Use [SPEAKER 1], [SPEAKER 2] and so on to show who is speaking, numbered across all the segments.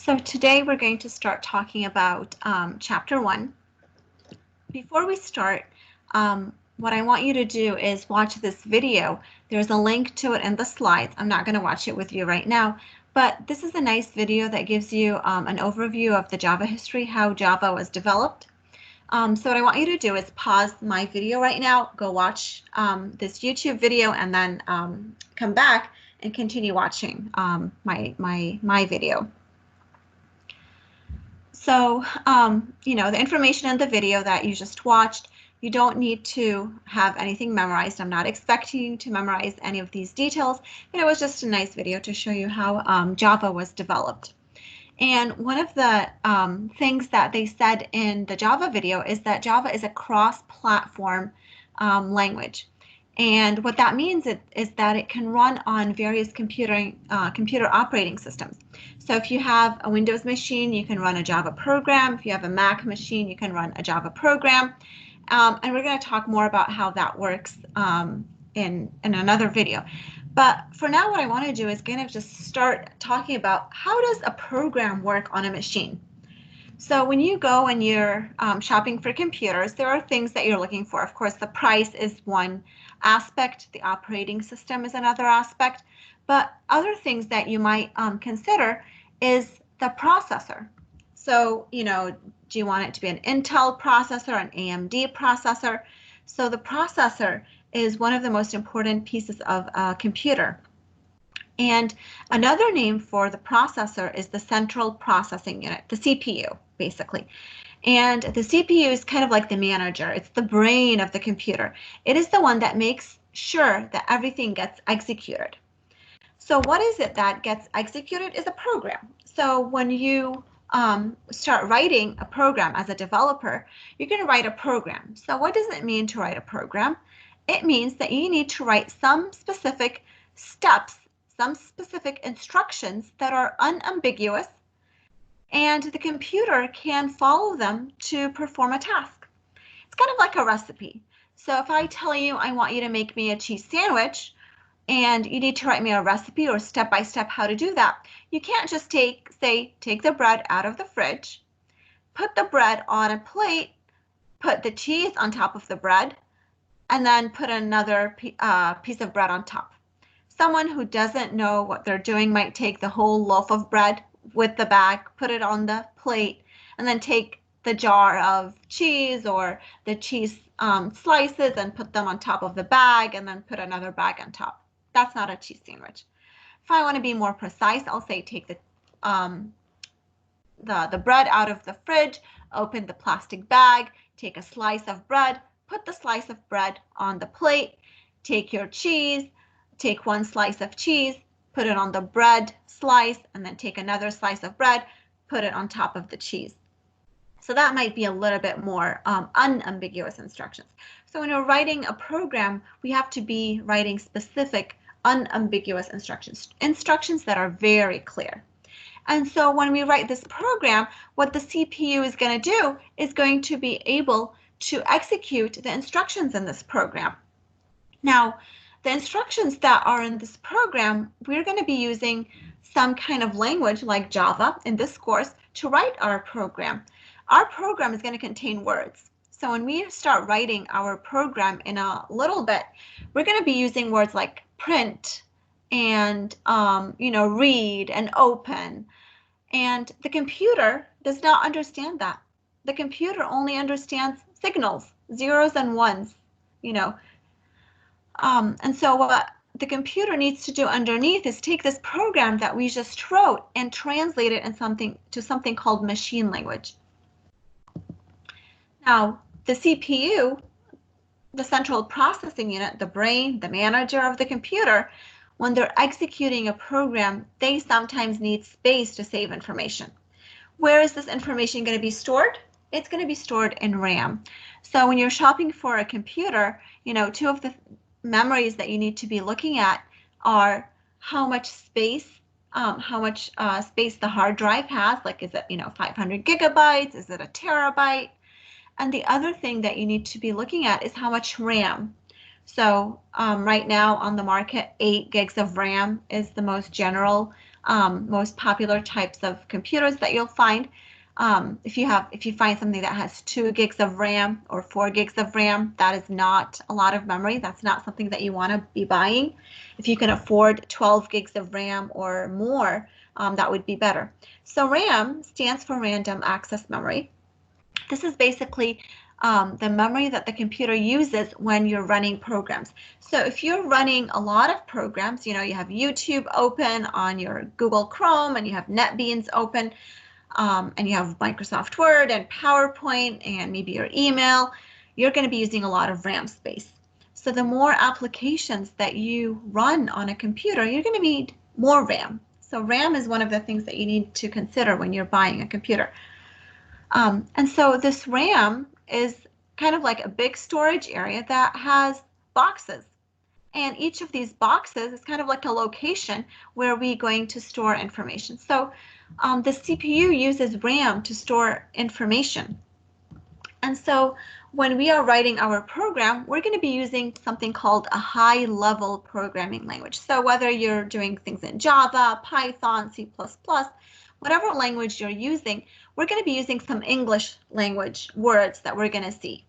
[SPEAKER 1] So today we're going to start talking about Chapter 1. Before we start, what I want you to do is watch this video. There's a link to it in the slides. I'm not going to watch it with you right now, but this is a nice video that gives you an overview of the Java history, how Java was developed. So what I want you to do is pause my video right now, go watch this YouTube video, and then come back and continue watching my video. So, the information in the video that you just watched, you don't need to have anything memorized. I'm not expecting you to memorize any of these details, but it was just a nice video to show you how Java was developed. And one of the things that they said in the Java video is that Java is a cross-platform language. And what that means is that it can run on various computer operating systems. So if you have a Windows machine, you can run a Java program. If you have a Mac machine, you can run a Java program. And we're going to talk more about how that works in another video. But for now, what I want to do is kind of just start talking about how does a program work on a machine. So when you go and you're shopping for computers, there are things that you're looking for. Of course, the price is one aspect, the operating system is another aspect, but other things that you might consider is the processor. So, do you want it to be an Intel processor, an AMD processor? So the processor is one of the most important pieces of a computer. And another name for the processor is the central processing unit, the CPU, basically. And the CPU is kind of like the manager. It's the brain of the computer. It is the one that makes sure that everything gets executed. So what is it that gets executed is a program. So when you start writing a program as a developer, you're going to write a program. So what does it mean to write a program? It means that you need to write some specific steps, some specific instructions that are unambiguous, and the computer can follow them to perform a task. It's kind of like a recipe. So if I tell you I want you to make me a cheese sandwich, and you need to write me a recipe or step-by-step how to do that, you can't just take the bread out of the fridge, put the bread on a plate, put the cheese on top of the bread, and then put another piece of bread on top. Someone who doesn't know what they're doing might take the whole loaf of bread with the bag, put it on the plate, and then take the jar of cheese or the cheese slices and put them on top of the bag and then put another bag on top. That's not a cheese sandwich. If I want to be more precise, I'll say take the bread out of the fridge, open the plastic bag, take a slice of bread, put the slice of bread on the plate, take your cheese, take one slice of cheese, put it on the bread slice, and then take another slice of bread, put it on top of the cheese. So that might be a little bit more unambiguous instructions. So when we're writing a program, we have to be writing specific unambiguous instructions that are very clear. And so when we write this program, what the CPU is going to do is going to be able to execute the instructions in this program. Now, the instructions that are in this program, we're going to be using some kind of language like Java in this course to write our program. Our program is going to contain words. So when we start writing our program in a little bit, we're going to be using words like print and read and open. And the computer does not understand that. The computer only understands signals, zeros and ones, and so what the computer needs to do underneath is take this program that we just wrote and translate it to something called machine language. Now, the CPU, the central processing unit, the brain, the manager of the computer, when they're executing a program, they sometimes need space to save information. Where is this information going to be stored? It's going to be stored in RAM. So when you're shopping for a computer, two of the memories that you need to be looking at are how much space the hard drive has, like is it 500 gigabytes, is it a terabyte? And the other thing that you need to be looking at is how much RAM. So right now on the market, 8 gigs of RAM is the most general most popular types of computers that you'll find. If you find something that has 2 gigs of RAM or 4 gigs of RAM, that is not a lot of memory. That's not something that you want to be buying. If you can afford 12 gigs of RAM or more, that would be better. So RAM stands for random access memory. This is basically the memory that the computer uses when you're running programs. So if you're running a lot of programs, you have YouTube open on your Google Chrome and you have NetBeans open, and you have Microsoft Word and PowerPoint and maybe your email, you're going to be using a lot of RAM space. So the more applications that you run on a computer, you're going to need more RAM. So RAM is one of the things that you need to consider when you're buying a computer. And so this RAM is kind of like a big storage area that has boxes. And each of these boxes is kind of like a location where we're going to store information. So the CPU uses RAM to store information. And so when we are writing our program, we're going to be using something called a high-level programming language. So whether you're doing things in Java, Python, C++, whatever language you're using, we're going to be using some English language words that we're going to see.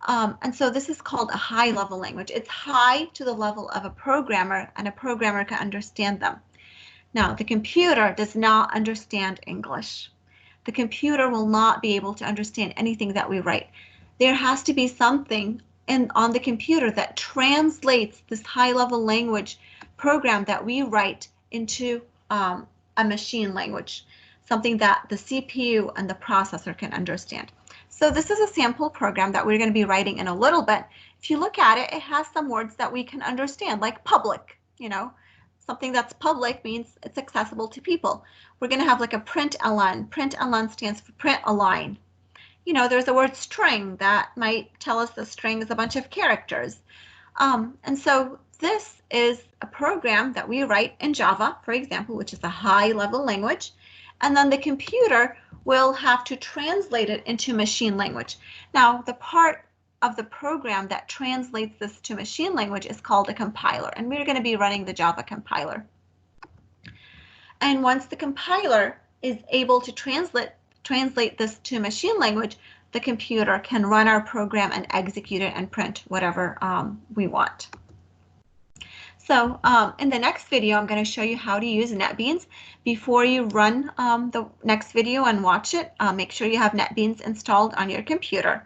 [SPEAKER 1] And so this is called a high-level language. It's high to the level of a programmer, and a programmer can understand them. Now, the computer does not understand English. The computer will not be able to understand anything that we write. There has to be something on the computer that translates this high-level language program that we write into a machine language, something that the CPU and the processor can understand. So this is a sample program that we're going to be writing in a little bit. If you look at it, it has some words that we can understand, like public. Something that's public means it's accessible to people. We're going to have like a println. Println stands for print a line. There's a word string that might tell us the string is a bunch of characters. And so this is a program that we write in Java, for example, which is a high-level language. And then the computer will have to translate it into machine language. Now, the part of the program that translates this to machine language is called a compiler, and we're going to be running the Java compiler. And once the compiler is able to translate this to machine language, the computer can run our program and execute it and print whatever we want. So in the next video, I'm going to show you how to use NetBeans. Before you run the next video and watch it, make sure you have NetBeans installed on your computer.